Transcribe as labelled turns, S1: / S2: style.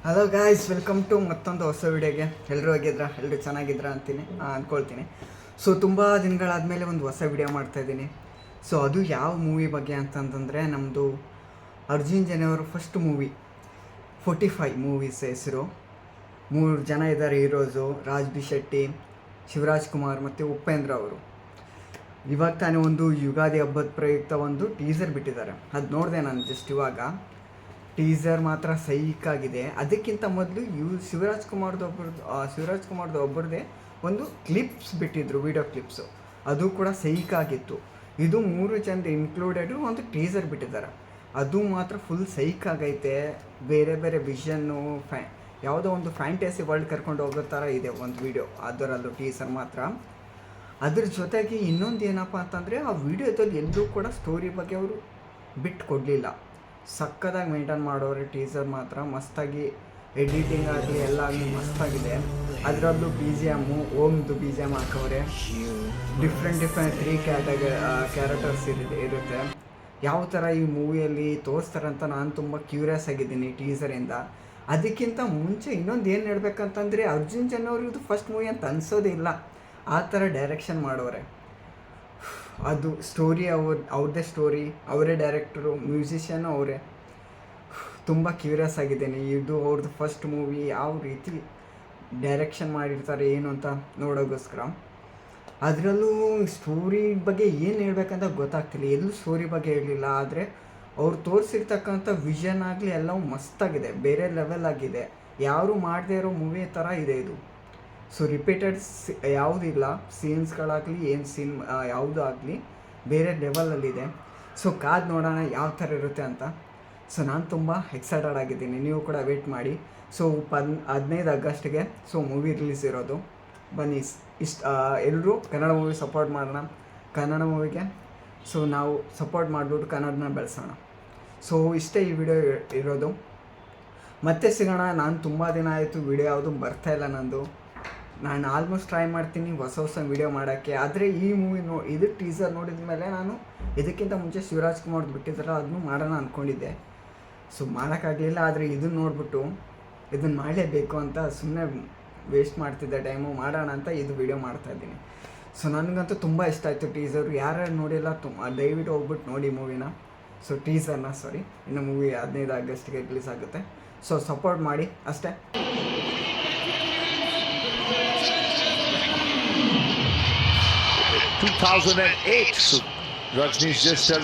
S1: Hello guys, welcome to ಮತ್ತೊಂದು ಹೊಸ ವಿಡಿಯೋಗೆ. ಎಲ್ಲರೂ ಆಗಿದ್ರಾ? ಎಲ್ಲರೂ ಚೆನ್ನಾಗಿದ್ರಾ ಅಂದ್ಕೊಳ್ತೀನಿ. ಸೊ ತುಂಬ ದಿನಗಳಾದಮೇಲೆ ಒಂದು ಹೊಸ ವಿಡಿಯೋ ಮಾಡ್ತಾಯಿದ್ದೀನಿ. ಸೊ ಅದು ಯಾವ ಮೂವಿ ಬಗ್ಗೆ ಅಂತಂತಂದರೆ, ನಮ್ಮದು Arjun Janya first movie 45 movies ಹೆಸರು. 3 ಜನ ಇದ್ದಾರೆ ಹೀರೋಸು: ರಾಜ್ ಬಿ ಶೆಟ್ಟಿ, ಶಿವರಾಜ್ ಕುಮಾರ್ ಮತ್ತು ಉಪೇಂದ್ರ ಅವರು. ಇವಾಗ ತಾನೇ ಒಂದು ಯುಗಾದಿ ಹಬ್ಬದ ಪ್ರಯುಕ್ತ ಒಂದು ಟೀಸರ್ ಬಿಟ್ಟಿದ್ದಾರೆ. ಅದು ನೋಡಿದೆ ನಾನು ಜಸ್ಟ್ ಇವಾಗ. ಟೀಸರ್ ಮಾತ್ರ ಸೈಕಾಗಿದೆ. ಅದಕ್ಕಿಂತ ಮೊದಲು ಶಿವರಾಜ್ ಕುಮಾರ್ದು ಒಬ್ಬರದೇ ಒಂದು ಕ್ಲಿಪ್ಸ್ ಬಿಟ್ಟಿದ್ರು, ವಿಡಿಯೋ ಕ್ಲಿಪ್ಸು. ಅದು ಕೂಡ ಸೈಕಾಗಿತ್ತು. ಇದು 3 ಜನದ ಇನ್ಕ್ಲೂಡೆಡು ಒಂದು ಟೀಸರ್ ಬಿಟ್ಟಿದ್ದಾರೆ. ಅದು ಮಾತ್ರ ಫುಲ್ ಸೈಕಾಗೈತೆ. ಬೇರೆ ಬೇರೆ ವಿಷನ್ನು ಯಾವುದೋ ಒಂದು ಫ್ಯಾಂಟಸಿ ವರ್ಲ್ಡ್ ಕರ್ಕೊಂಡು ಹೋಗೋ ಥರ ಇದೆ ಒಂದು ವಿಡಿಯೋ, ಅದರಲ್ಲೂ ಟೀಸರ್ ಮಾತ್ರ. ಅದ್ರ ಜೊತೆಗೆ ಇನ್ನೊಂದು ಏನಪ್ಪ ಅಂತಂದರೆ, ಆ ವಿಡಿಯೋದಲ್ಲಿ ಎಲ್ಲರೂ ಕೂಡ ಸ್ಟೋರಿ ಬಗ್ಗೆ ಅವರು ಬಿಟ್ಟು ಕೊಡಲಿಲ್ಲ. ಸಕ್ಕದಾಗಿ ಮೇಂಟೈನ್ ಮಾಡೋರೆ. ಟೀಸರ್ ಮಾತ್ರ ಮಸ್ತಾಗಿ ಎಡಿಟಿಂಗ್ ಆಗಲಿ ಎಲ್ಲ ಆಗಲಿ ಮಸ್ತಾಗಿದೆ. ಅದರಲ್ಲೂ ಬಿ ಜಿ ಎಮ್ಮು ಓಮ್ದು ಬಿ ಜಿ ಎಮ್ ಹಾಕವ್ರೆ. ಡಿಫ್ರೆಂಟ್ 3 ಕ್ಯಾರೆಕ್ಟರ್ಸ್ ಇರುತ್ತೆ. ಯಾವ ಥರ ಈ ಮೂವಿಯಲ್ಲಿ ತೋರಿಸ್ತಾರಂತ ನಾನು ತುಂಬ ಕ್ಯೂರಿಯಸ್ ಆಗಿದ್ದೀನಿ ಟೀಸರಿಂದ. ಅದಕ್ಕಿಂತ ಮುಂಚೆ ಇನ್ನೊಂದು ಏನು ಹೇಳ್ಬೇಕಂತಂದರೆ, ಅರ್ಜುನ್ ಜನ್ಯ ಅವ್ರಿಗೆ ಫಸ್ಟ್ ಮೂವಿ ಅಂತ ಅನಿಸೋದೇ ಇಲ್ಲ. ಆ ಥರ ಡೈರೆಕ್ಷನ್ ಮಾಡೋರೆ. ಅದು ಸ್ಟೋರಿ ಅವ್ರದ್ದೇ ಸ್ಟೋರಿ, ಅವರೇ ಡೈರೆಕ್ಟರು, ಮ್ಯೂಸಿಷಿಯನ್ನು ಅವರೇ. ತುಂಬ ಕ್ಯೂರಿಯಸ್ ಆಗಿದ್ದೀನಿ. ಇದು ಅವ್ರದ್ದು ಫಸ್ಟ್ ಮೂವಿ, ಯಾವ ರೀತಿ ಡೈರೆಕ್ಷನ್ ಮಾಡಿರ್ತಾರೆ ಏನು ಅಂತ ನೋಡೋಗೋಸ್ಕರ. ಅದರಲ್ಲೂ ಸ್ಟೋರಿ ಬಗ್ಗೆ ಏನು ಹೇಳ್ಬೇಕಂತ ಗೊತ್ತಾಗ್ತಿಲ್ಲ. ಎಲ್ಲೂ ಸ್ಟೋರಿ ಬಗ್ಗೆ ಹೇಳಲಿಲ್ಲ. ಆದರೆ ಅವ್ರು ತೋರಿಸಿರ್ತಕ್ಕಂಥ ವಿಷನ್ ಆಗಲಿ ಎಲ್ಲವೂ ಮಸ್ತಾಗಿದೆ, ಬೇರೆ ಲೆವೆಲ್ ಆಗಿದೆ. ಯಾರು ಮಾಡದೇ ಇರೋ ಮೂವಿ ಥರ ಇದೆ ಇದು. ಸೊ ರಿಪೀಟೆಡ್ ಯಾವುದಿಲ್ಲ, ಸೀನ್ಸ್ಗಳಾಗಲಿ ಏನು ಸೀನ್ ಯಾವುದೂ ಆಗಲಿ ಬೇರೆ ಲೆವೆಲಲ್ಲಿದೆ. ಸೊ ಕಾದು ನೋಡೋಣ ಯಾವ ಥರ ಇರುತ್ತೆ ಅಂತ. ಸೊ ನಾನು ತುಂಬ ಎಕ್ಸೈಟೆಡ್ ಆಗಿದ್ದೀನಿ, ನೀವು ಕೂಡ ವೆಯ್ಟ್ ಮಾಡಿ. ಸೊ 15 ಆಗಸ್ಟ್ಗೆ ಸೊ ಮೂವಿ ರಿಲೀಸ್ ಇರೋದು. ಬನ್ನಿ ಎಲ್ಲರೂ ಕನ್ನಡ ಮೂವಿ ಸಪೋರ್ಟ್ ಮಾಡೋಣ. ಕನ್ನಡ ಮೂವಿಗೆ ಸೊ ನಾವು ಸಪೋರ್ಟ್ ಮಾಡಿಬಿಟ್ಟು ಕನ್ನಡನ ಬೆಳೆಸೋಣ. ಸೊ ಇಷ್ಟೇ ಈ ವಿಡಿಯೋ ಇರೋದು. ಮತ್ತೆ ಸಿಗೋಣ. ನಾನು ತುಂಬ ದಿನ ಆಯಿತು ವಿಡಿಯೋ ಯಾವುದು ಬರ್ತಾಯಿಲ್ಲ ನಂದು. ನಾನು ಆಲ್ಮೋಸ್ಟ್ ಟ್ರೈ ಮಾಡ್ತೀನಿ ಹೊಸ ವೀಡಿಯೋ ಮಾಡೋಕ್ಕೆ. ಆದರೆ ಈ ಮೂವಿ ಇದು ಟೀಸರ್ ನೋಡಿದ ಮೇಲೆ ನಾನು ಇದಕ್ಕಿಂತ ಮುಂಚೆ ಶಿವರಾಜ್ ಕುಮಾರ್ದು ಬಿಟ್ಟಿದ್ದಲ್ಲ, ಅದನ್ನು ಮಾಡೋಣ ಅಂದ್ಕೊಂಡಿದ್ದೆ. ಸೊ ಮಾಡೋಕ್ಕಾಗಲಿಲ್ಲ. ಆದರೆ ಇದನ್ನು ನೋಡಿಬಿಟ್ಟು ಇದನ್ನು ಮಾಡಲೇಬೇಕು ಅಂತ ಸುಮ್ಮನೆ ವೇಸ್ಟ್ ಮಾಡ್ತಿದ್ದೆ ಟೈಮು. ಮಾಡೋಣ ಅಂತ ಇದು ವೀಡಿಯೋ ಮಾಡ್ತಾಯಿದ್ದೀನಿ. ಸೊ ನನಗಂತೂ ತುಂಬ ಇಷ್ಟ ಆಯಿತು ಟೀಸರು. ಯಾರ್ಯಾರು ನೋಡಿಲ್ಲ ದಯವಿಟ್ಟು ಹೋಗ್ಬಿಟ್ಟು ನೋಡಿ ಮೂವಿನ. ಸೊ ಟೀಸರ್ನ ಇನ್ನು ಮೂವಿ 15 ಆಗಸ್ಟ್ಗೆ ರಿಲೀಸ್ ಆಗುತ್ತೆ. ಸೊ ಸಪೋರ್ಟ್ ಮಾಡಿ ಅಷ್ಟೇ.
S2: 2008. So Rajnish just tells